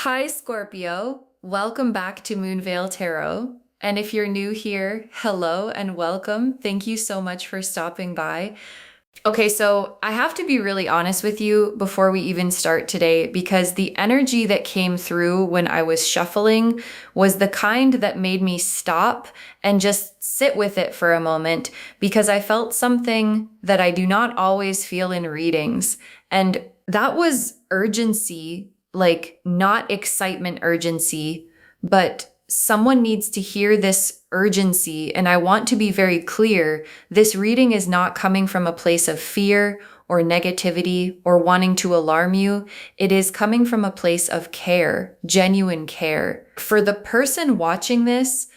Hi, Scorpio. Welcome back to Moonveil Tarot. And if you're new here, hello and welcome. Thank you so much for stopping by. Okay, so I have to be really honest with you before we even start today because the energy that came through when I was shuffling was the kind that made me stop and just sit with it for a moment because I felt something that I do not always feel in readings. And that was urgency, like not excitement urgency, but someone needs to hear this urgency. And I want to be very clear, this reading is not coming from a place of fear or negativity or wanting to alarm you. It is coming from a place of care, genuine care. For the person watching this,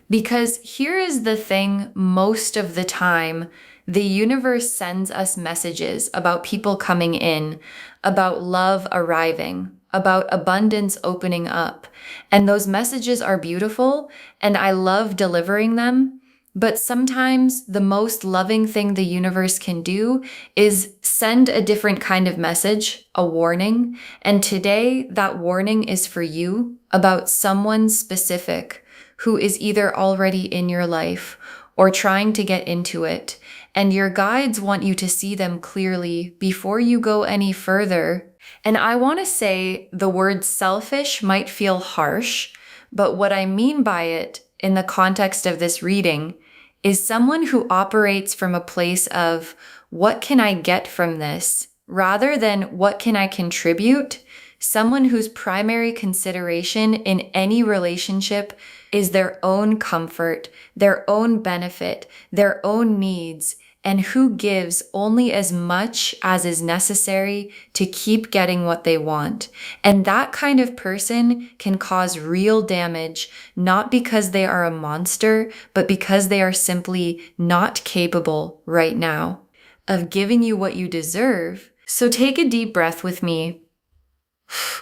because here is the thing, most of the time, the universe sends us messages about people coming in, about love arriving, about abundance opening up. And those messages are beautiful, and I love delivering them. But sometimes the most loving thing the universe can do is send a different kind of message, a warning. And today, that warning is for you about someone specific who is either already in your life or trying to get into it. And your guides want you to see them clearly before you go any further. And I want to say the word selfish might feel harsh, but what I mean by it in the context of this reading is someone who operates from a place of what can I get from this rather than what can I contribute. Someone whose primary consideration in any relationship is their own comfort, their own benefit, their own needs, and who gives only as much as is necessary to keep getting what they want. And that kind of person can cause real damage, not because they are a monster, but because they are simply not capable right now of giving you what you deserve. So take a deep breath with me.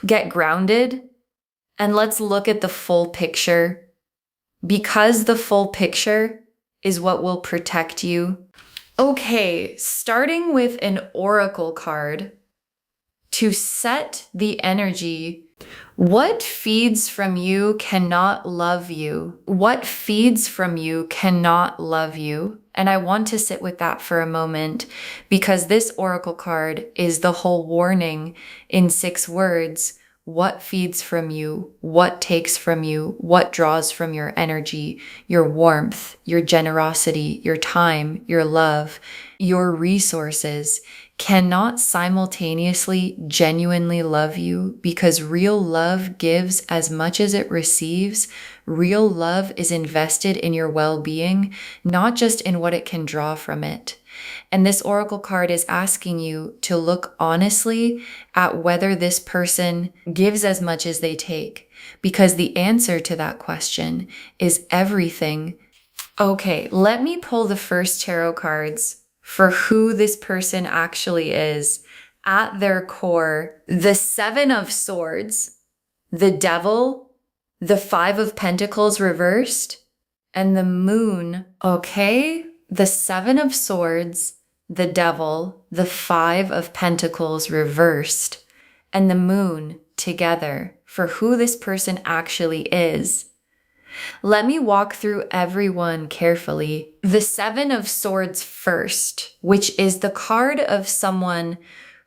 Get grounded, and let's look at the full picture, because the full picture is what will protect you. Okay, starting with an oracle card to set the energy. What feeds from you cannot love you? What feeds from you cannot love you? And I want to sit with that for a moment because this oracle card is the whole warning in 6 words. What feeds from you? What takes from you? What draws from your energy, your warmth, your generosity, your time, your love, your resources cannot simultaneously genuinely love you because real love gives as much as it receives. Real love is invested in your well-being, not just in what it can draw from it. And this oracle card is asking you to look honestly at whether this person gives as much as they take, because the answer to that question is everything. Okay, let me pull the first tarot cards for who this person actually is at their core. The 7 of Swords, the Devil, the 5 of Pentacles reversed, and the Moon. Okay, the 7 of Swords, the Devil, the 5 of Pentacles reversed, and the Moon together for who this person actually is. Let me walk through everyone carefully. The 7 of Swords first, which is the card of someone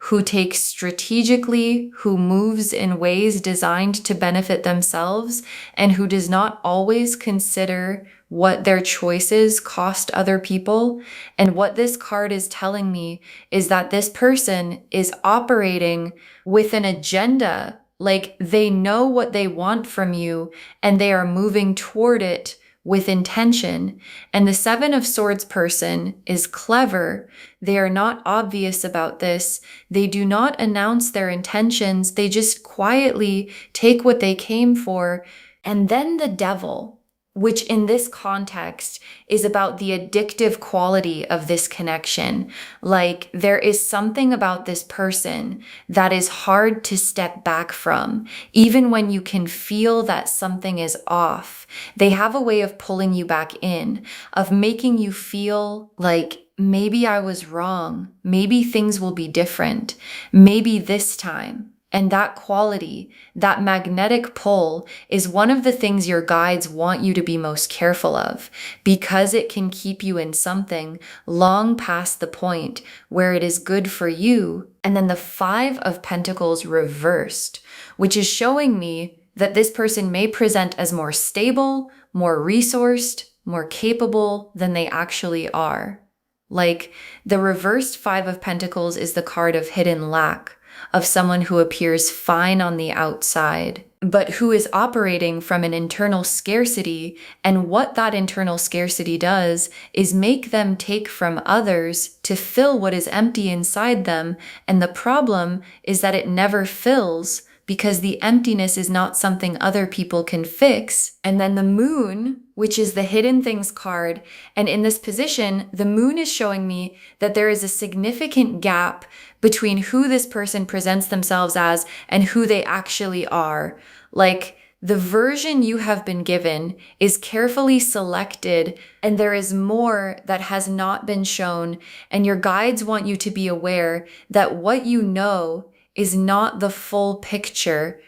who takes strategically, who moves in ways designed to benefit themselves, and who does not always consider what their choices cost other people. And what this card is telling me is that this person is operating with an agenda. Like they know what they want from you and they are moving toward it with intention. And the 7 of Swords person is clever. They are not obvious about this. They do not announce their intentions. They just quietly take what they came for. And then the Devil, which in this context is about the addictive quality of this connection. Like there is something about this person that is hard to step back from, even when you can feel that something is off. They have a way of pulling you back in, of making you feel like maybe I was wrong. Maybe things will be different. Maybe this time. And that quality, that magnetic pull, is one of the things your guides want you to be most careful of, because it can keep you in something long past the point where it is good for you. And then the Five of Pentacles reversed, which is showing me that this person may present as more stable, more resourced, more capable than they actually are. Like, the reversed Five of Pentacles is the card of hidden lack, of someone who appears fine on the outside, but who is operating from an internal scarcity. And what that internal scarcity does is make them take from others to fill what is empty inside them. And the problem is that it never fills, because the emptiness is not something other people can fix. And then the Moon, which is the hidden things card, and in this position, the Moon is showing me that there is a significant gap between who this person presents themselves as and who they actually are. Like, the version you have been given is carefully selected, and there is more that has not been shown. And your guides want you to be aware that what you know is not the full picture.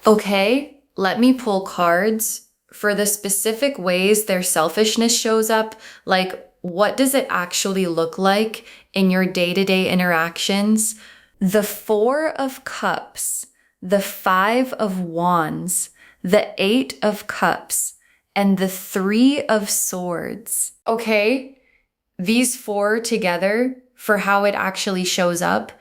Okay, let me pull cards for the specific ways their selfishness shows up. Like, what does it actually look like in your day-to-day interactions? The Four of Cups, the Five of Wands, the Eight of Cups, and the Three of Swords. Okay, these four together for how it actually shows up.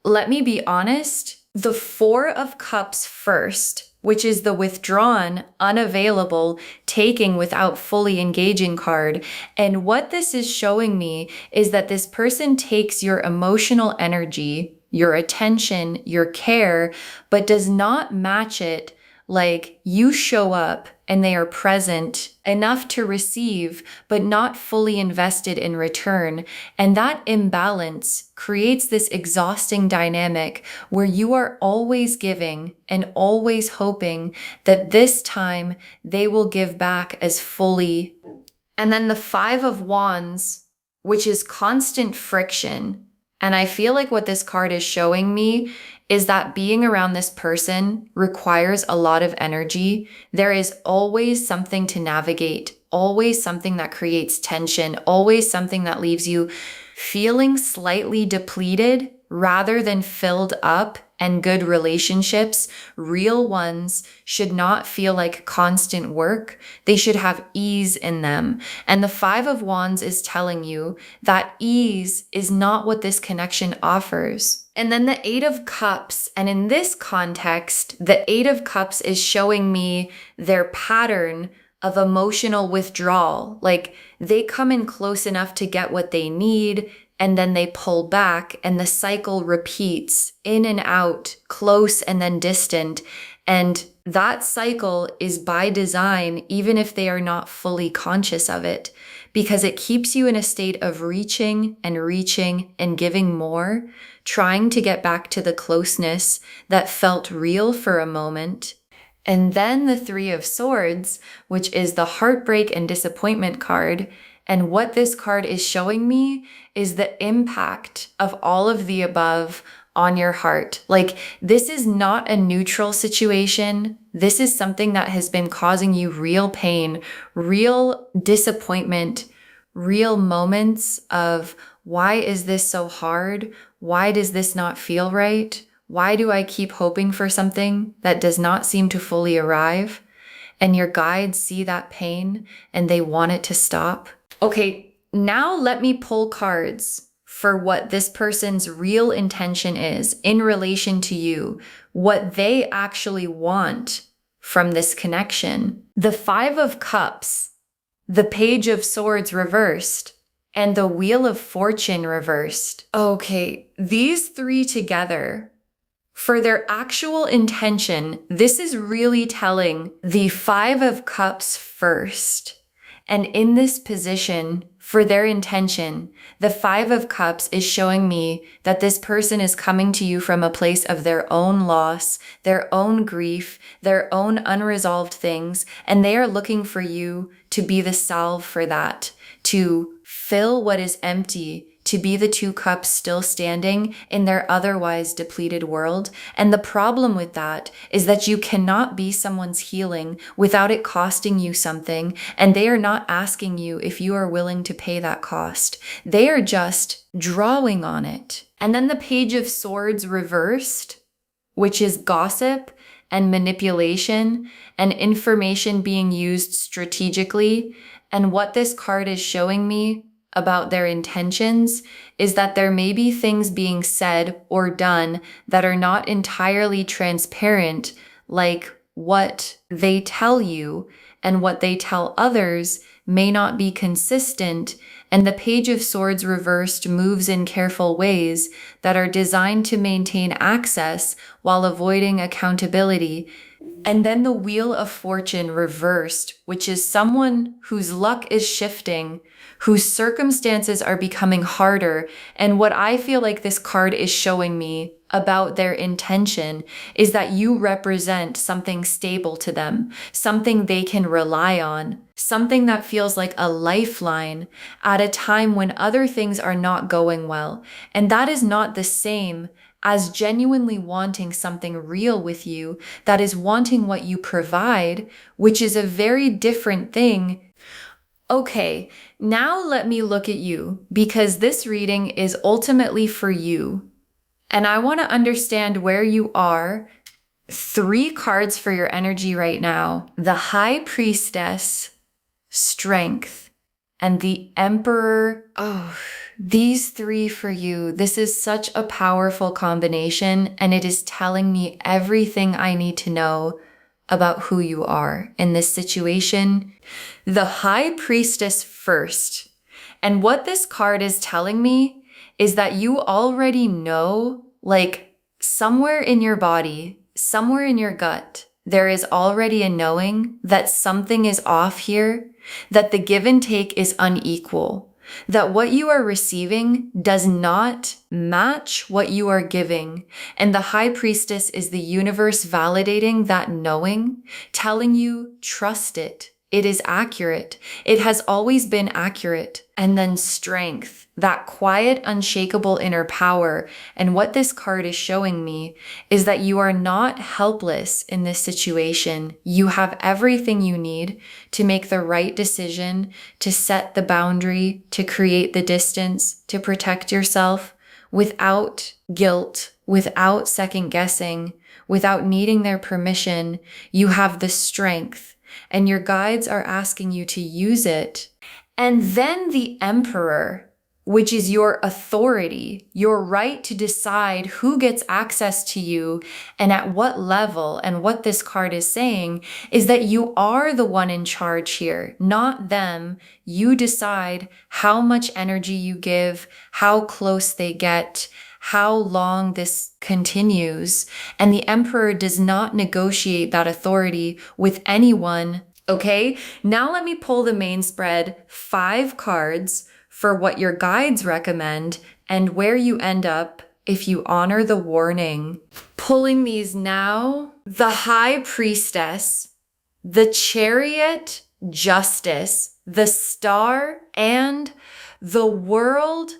Let me be honest, the Four of Cups first, which is the withdrawn, unavailable, taking without fully engaging card. And what this is showing me is that this person takes your emotional energy, your attention, your care, but does not match it. Like, you show up and they are present enough to receive, but not fully invested in return. And that imbalance creates this exhausting dynamic where you are always giving and always hoping that this time they will give back as fully. And then the Five of Wands, which is constant friction. And I feel like what this card is showing me is that being around this person requires a lot of energy. There is always something to navigate, always something that creates tension, always something that leaves you feeling slightly depleted rather than filled up. And good relationships, real ones, should not feel like constant work. They should have ease in them. And the Five of Wands is telling you that ease is not what this connection offers. And then the Eight of Cups, and in this context, the Eight of Cups is showing me their pattern of emotional withdrawal. Like, they come in close enough to get what they need, and then they pull back, and the cycle repeats in and out, close and then distant. And that cycle is by design, even if they are not fully conscious of it, because it keeps you in a state of reaching and giving more, trying to get back to the closeness that felt real for a moment. And then the Three of Swords, which is the heartbreak and disappointment card. And what this card is showing me is the impact of all of the above on your heart. Like, this is not a neutral situation. This is something that has been causing you real pain, real disappointment, real moments of, why is this so hard? Why does this not feel right? Why do I keep hoping for something that does not seem to fully arrive? And your guides see that pain and they want it to stop. Okay, now let me pull cards for what this person's real intention is in relation to you, what they actually want from this connection. The Five of Cups, the Page of Swords reversed, and the Wheel of Fortune reversed. Okay, these three together, for their actual intention, this is really telling the Five of Cups first. And in this position, for their intention, the Five of Cups is showing me that this person is coming to you from a place of their own loss, their own grief, their own unresolved things, and they are looking for you to be the salve for that, to fill what is empty, to be the two cups still standing in their otherwise depleted world. And the problem with that is that you cannot be someone's healing without it costing you something. And they are not asking you if you are willing to pay that cost. They are just drawing on it. And then the Page of Swords reversed, which is gossip and manipulation and information being used strategically. And what this card is showing me about their intentions is that there may be things being said or done that are not entirely transparent, like what they tell you and what they tell others may not be consistent. And the Page of Swords reversed moves in careful ways that are designed to maintain access while avoiding accountability. And then the Wheel of Fortune reversed, which is someone whose luck is shifting, whose circumstances are becoming harder. And what I feel like this card is showing me about their intention is that you represent something stable to them, something they can rely on, something that feels like a lifeline at a time when other things are not going well. And that is not the same as genuinely wanting something real with you, that is wanting what you provide, which is a very different thing. Okay, now let me look at you, because this reading is ultimately for you. And I want to understand where you are. 3 cards for your energy right now: the High Priestess, Strength, and the Emperor. Oh, these 3 for you. This is such a powerful combination, and it is telling me everything I need to know about who you are in this situation. The High Priestess first. And what this card is telling me is that you already know, like somewhere in your body, somewhere in your gut, there is already a knowing that something is off here, that the give and take is unequal, that what you are receiving does not match what you are giving. And the High Priestess is the universe validating that knowing, telling you, trust it. It is accurate. It has always been accurate. And then Strength, that quiet, unshakable inner power. And what this card is showing me is that you are not helpless in this situation. You have everything you need to make the right decision, to set the boundary, to create the distance, to protect yourself without guilt, without second guessing, without needing their permission. You have the strength. And your guides are asking you to use it. And then the Emperor, which is your authority, your right to decide who gets access to you and at what level. And what this card is saying is that you are the one in charge here, not them. You decide how much energy you give, how close they get, how long this continues. And the Emperor does not negotiate that authority with anyone. Okay, now let me pull the main spread, 5 cards for what your guides recommend and where you end up if you honor the warning. Pulling these now: the High Priestess, the Chariot, Justice, the Star, and the World.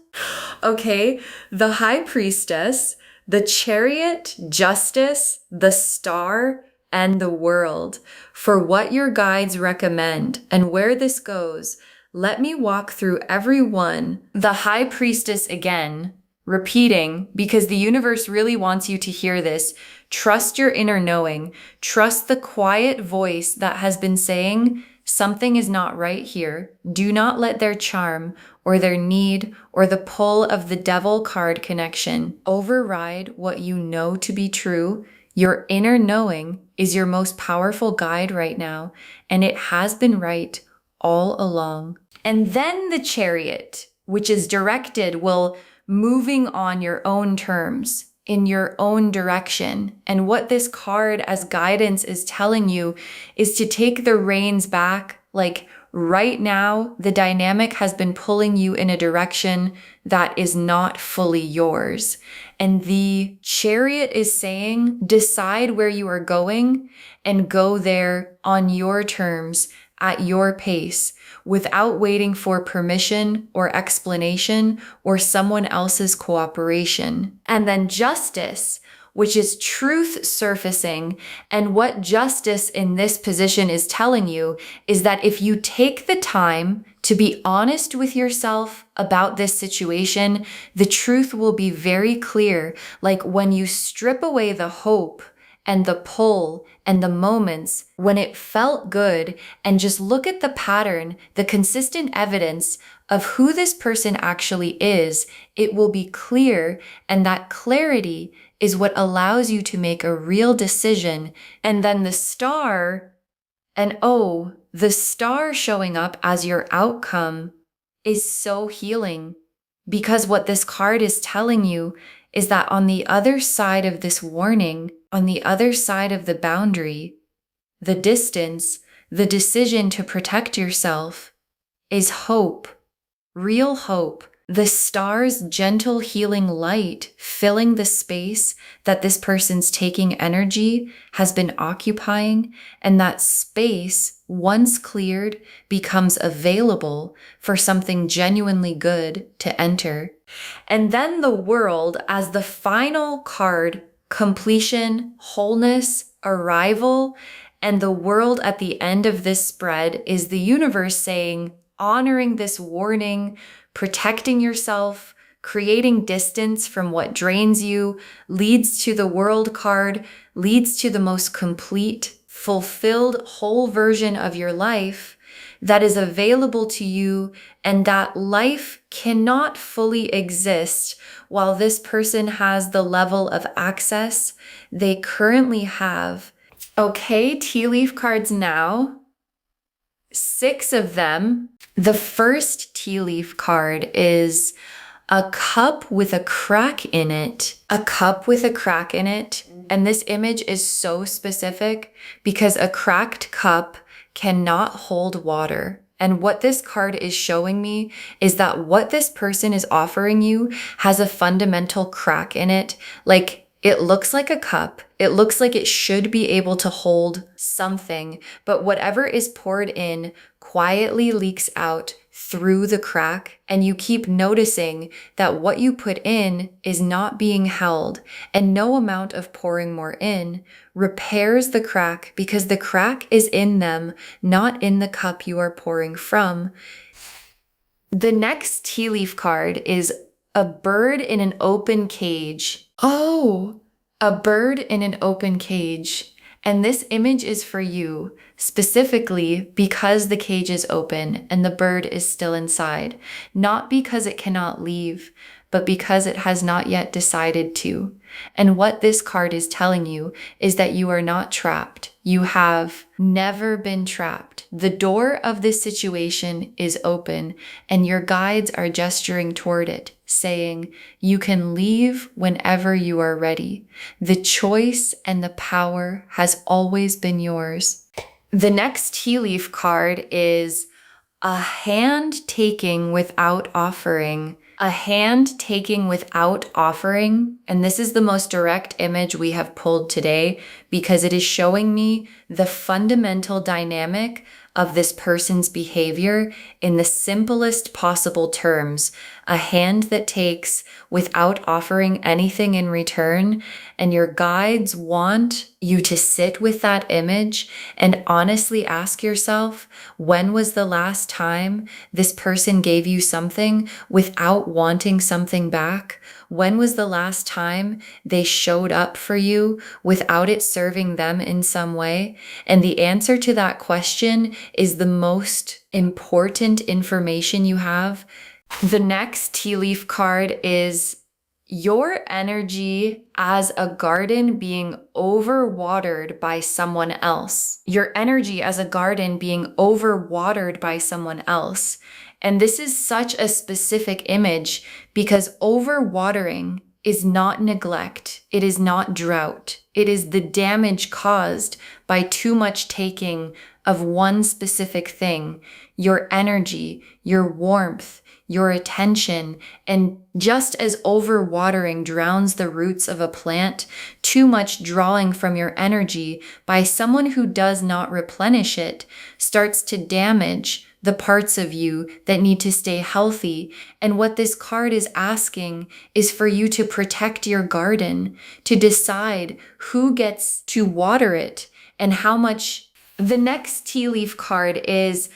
Okay, the High Priestess, the Chariot, Justice, the Star, and the World. For what your guides recommend and where this goes, let me walk through every one. The High Priestess again, repeating, because the universe really wants you to hear this. Trust your inner knowing. Trust the quiet voice that has been saying, something is not right here. Do not let their charm or their need or the pull of the Devil card connection override what you know to be true. Your inner knowing is your most powerful guide right now, and it has been right all along. And then the Chariot, which is directed, will moving on your own terms, in your own direction. And what this card as guidance is telling you is to take the reins back. Like right now, the dynamic has been pulling you in a direction that is not fully yours. And the Chariot is saying, decide where you are going and go there on your terms at your pace without waiting for permission or explanation or someone else's cooperation. And then justice, which is truth surfacing. And what justice in this position is telling you is that if you take the time to be honest with yourself about this situation, the truth will be very clear. Like when you strip away the hope and the pull and the moments when it felt good and just look at the pattern, the consistent evidence of who this person actually is, it will be clear. And that clarity is what allows you to make a real decision. And then the star, and oh, the star showing up as your outcome is so healing, because what this card is telling you is that on the other side of this warning, on the other side of the boundary, the distance, the decision to protect yourself is hope, real hope. The star's gentle healing light filling the space that this person's taking energy has been occupying, and that space, once cleared, becomes available for something genuinely good to enter. And then the world as the final card, completion, wholeness, arrival, and the world at the end of this spread is the universe saying, honoring this warning, protecting yourself, creating distance from what drains you, leads to the world card, leads to the most complete, fulfilled, whole version of your life that is available to you, and that life cannot fully exist while this person has the level of access they currently have. Okay, tea leaf cards now. 6 of them. The first tea leaf card is a cup with a crack in it. A cup with a crack in it. And this image is so specific because a cracked cup cannot hold water. And what this card is showing me is that what this person is offering you has a fundamental crack in it. Like, it looks like a cup. It looks like it should be able to hold something, but whatever is poured in quietly leaks out through the crack, and you keep noticing that what you put in is not being held, and no amount of pouring more in repairs the crack because the crack is in them, not in the cup you are pouring from. The next tea leaf card is a bird in an open cage. Oh, a bird in an open cage. And this image is for you, specifically because the cage is open and the bird is still inside. Not because it cannot leave, but because it has not yet decided to. And what this card is telling you is that you are not trapped. You have never been trapped. The door of this situation is open, and your guides are gesturing toward it, saying, you can leave whenever you are ready. The choice and the power has always been yours. The next tea leaf card is a hand taking without offering. A hand taking without offering. And this is the most direct image we have pulled today because it is showing me the fundamental dynamic of this person's behavior in the simplest possible terms. A hand that takes without offering anything in return. And your guides want you to sit with that image and honestly ask yourself, when was the last time this person gave you something without wanting something back? When was the last time they showed up for you without it serving them in some way? And the answer to that question is the most important information you have. The next tea leaf card is your energy as a garden being overwatered by someone else. Your energy as a garden being overwatered by someone else. And this is such a specific image because overwatering is not neglect. It is not drought. It is the damage caused by too much taking of one specific thing, your energy, your warmth, your attention, and just as overwatering drowns the roots of a plant, too much drawing from your energy by someone who does not replenish it starts to damage the parts of you that need to stay healthy. And what this card is asking is for you to protect your garden, to decide who gets to water it and how much. The next tea leaf card is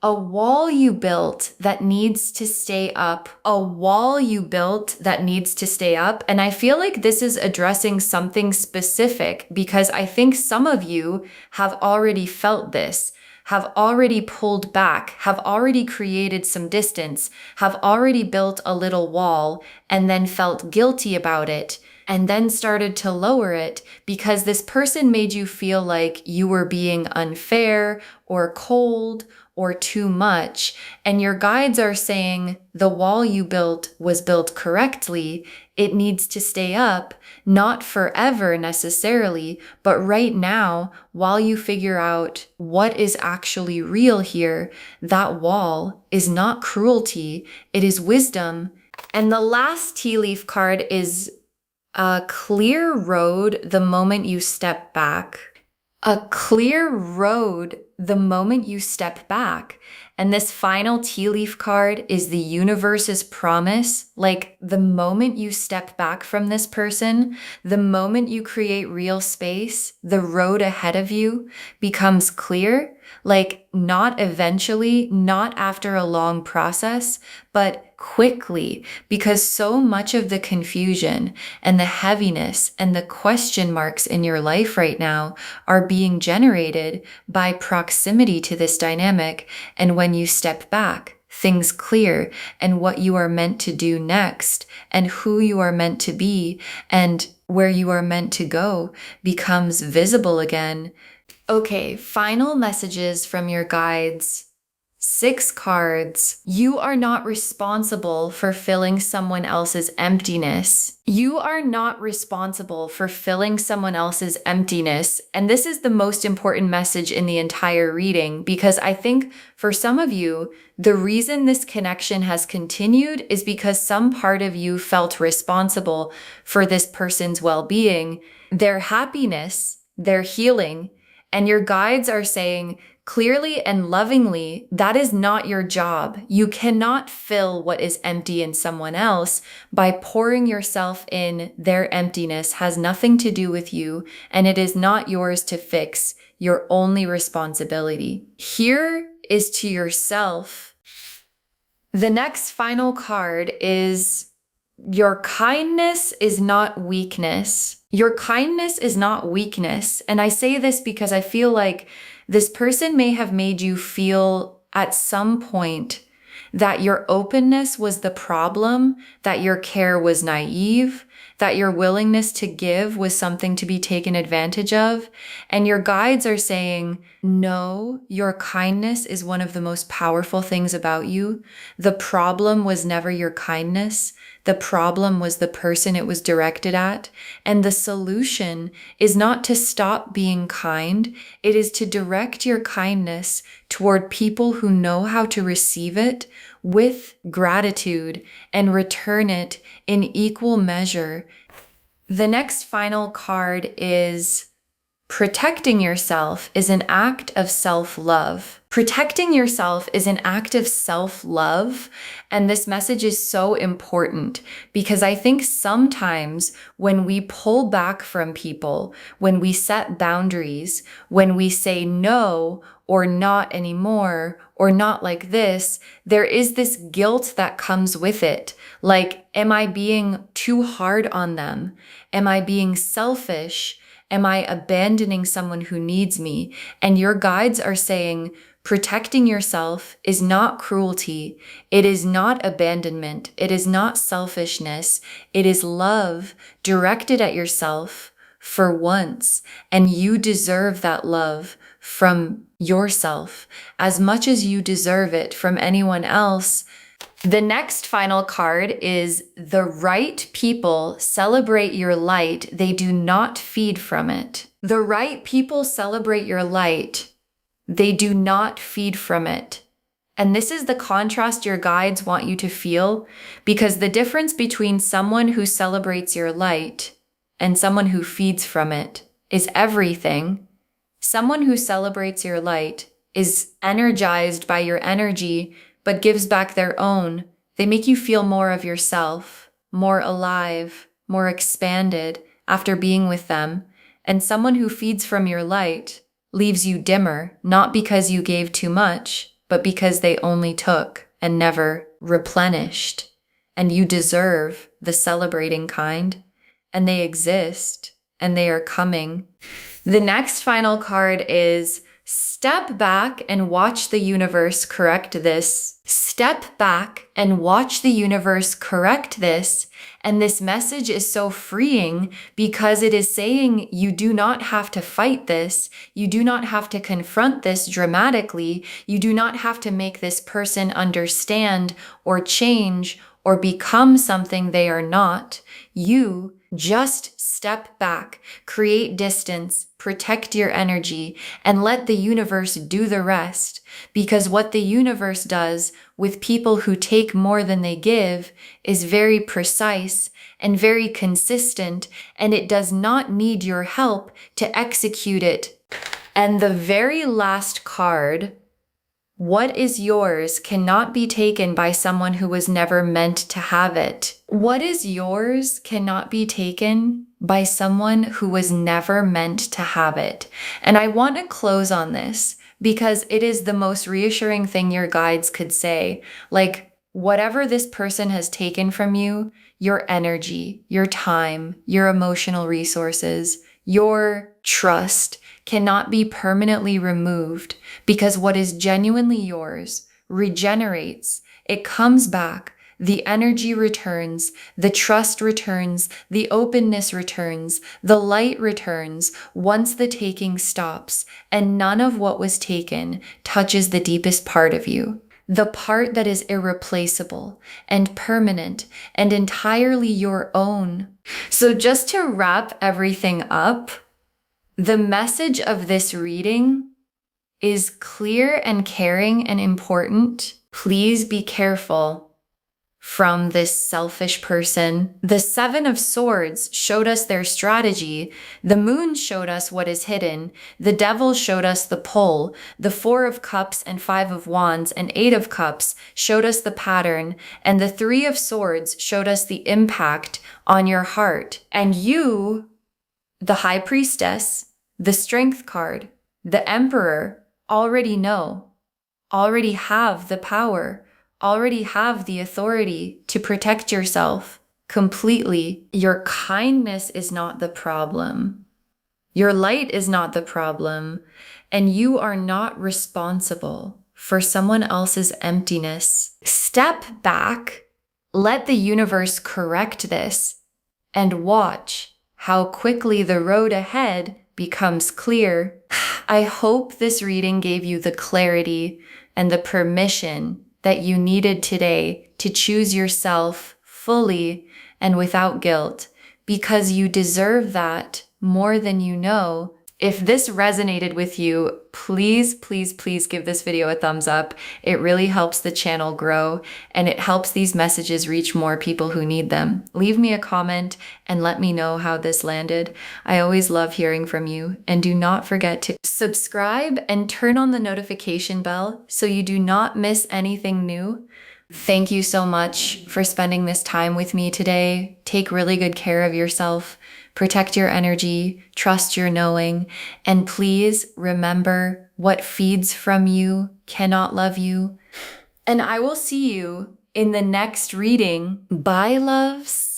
a wall you built that needs to stay up. A wall you built that needs to stay up. And I feel like this is addressing something specific because I think some of you have already felt this, have already pulled back, have already created some distance, have already built a little wall and then felt guilty about it, and then started to lower it because this person made you feel like you were being unfair or cold or too much. And your guides are saying the wall you built was built correctly. It needs to stay up, not forever necessarily, but right now, while you figure out what is actually real here, that wall is not cruelty, it is wisdom. And the last tea leaf card is a clear road the moment you step back. A clear road the moment you step back. And this final tea leaf card is the universe's promise. Like the moment you step back from this person, the moment you create real space, the road ahead of you becomes clear. Like not eventually, not after a long process, but quickly, because so much of the confusion and the heaviness and the question marks in your life right now are being generated by proximity to this dynamic. And when you step back, things clear, and what you are meant to do next and who you are meant to be and where you are meant to go becomes visible again. Okay, final messages from your guides. 6 cards. You are not responsible for filling someone else's emptiness. You are not responsible for filling someone else's emptiness. And this is the most important message in the entire reading, because I think for some of you, the reason this connection has continued is because some part of you felt responsible for this person's well-being, their happiness, their healing. And your guides are saying, clearly and lovingly, that is not your job. You cannot fill what is empty in someone else by pouring yourself in. Their emptiness has nothing to do with you, and it is not yours to fix. Your only responsibility here is to yourself. The next final card is your kindness is not weakness. Your kindness is not weakness. And I say this because I feel like this person may have made you feel at some point that your openness was the problem, that your care was naive, that your willingness to give was something to be taken advantage of. And your guides are saying, no, your kindness is one of the most powerful things about you. The problem was never your kindness. The problem was the person it was directed at. And the solution is not to stop being kind. It is to direct your kindness toward people who know how to receive it with gratitude and return it in equal measure. The next final card is protecting yourself is an act of self-love. Protecting yourself is an act of self-love. And this message is so important because I think sometimes when we pull back from people, when we set boundaries, when we say no or not anymore or not like this, there is this guilt that comes with it. Like, am I being too hard on them? Am I being selfish? Am I abandoning someone who needs me? And your guides are saying, protecting yourself is not cruelty. It is not abandonment. It is not selfishness. It is love directed at yourself for once. And you deserve that love from yourself as much as you deserve it from anyone else. The next final card is the right people celebrate your light. They do not feed from it. The right people celebrate your light. They do not feed from it. And this is the contrast your guides want you to feel, because the difference between someone who celebrates your light and someone who feeds from it is everything. Someone who celebrates your light is energized by your energy, but gives back their own. They make you feel more of yourself, more alive, more expanded after being with them. And someone who feeds from your light leaves you dimmer, not because you gave too much, but because they only took and never replenished. And you deserve the celebrating kind, and they exist, and they are coming. The next final card is step back and watch the universe correct this. Step back and watch the universe correct this. And this message is so freeing because it is saying you do not have to fight this. You do not have to confront this dramatically. You do not have to make this person understand or change or become something they are not. You just step back, create distance, protect your energy, and let the universe do the rest. Because what the universe does with people who take more than they give is very precise and very consistent, and it does not need your help to execute it. And the very last card, what is yours cannot be taken by someone who was never meant to have it. What is yours cannot be taken by someone who was never meant to have it. And I want to close on this because it is the most reassuring thing your guides could say. Like, whatever this person has taken from you, your energy, your time, your emotional resources, your trust, cannot be permanently removed, because what is genuinely yours regenerates. It comes back. The energy returns, the trust returns, the openness returns, the light returns once the taking stops, and none of what was taken touches the deepest part of you. The part that is irreplaceable and permanent and entirely your own. So just to wrap everything up, the message of this reading is clear and caring and important. Please be careful from this selfish person. The Seven of Swords showed us their strategy. The Moon showed us what is hidden. The Devil showed us the pull. The Four of Cups and Five of Wands and Eight of Cups showed us the pattern. And the Three of Swords showed us the impact on your heart. And you, the High Priestess, the Strength card, the Emperor, already know, already have the power, already have the authority to protect yourself completely. Your kindness is not the problem. Your light is not the problem. And you are not responsible for someone else's emptiness. Step back, let the universe correct this, and watch how quickly the road ahead becomes clear. I hope this reading gave you the clarity and the permission that you needed today to choose yourself fully and without guilt, because you deserve that more than you know. If this resonated with you, please, please, please give this video a thumbs up. It really helps the channel grow, and it helps these messages reach more people who need them. Leave me a comment and let me know how this landed. I always love hearing from you, and do not forget to subscribe and turn on the notification bell so you do not miss anything new. Thank you so much for spending this time with me today. Take really good care of yourself. Protect your energy, trust your knowing, and please remember, what feeds from you cannot love you. And I will see you in the next reading. Bye, loves.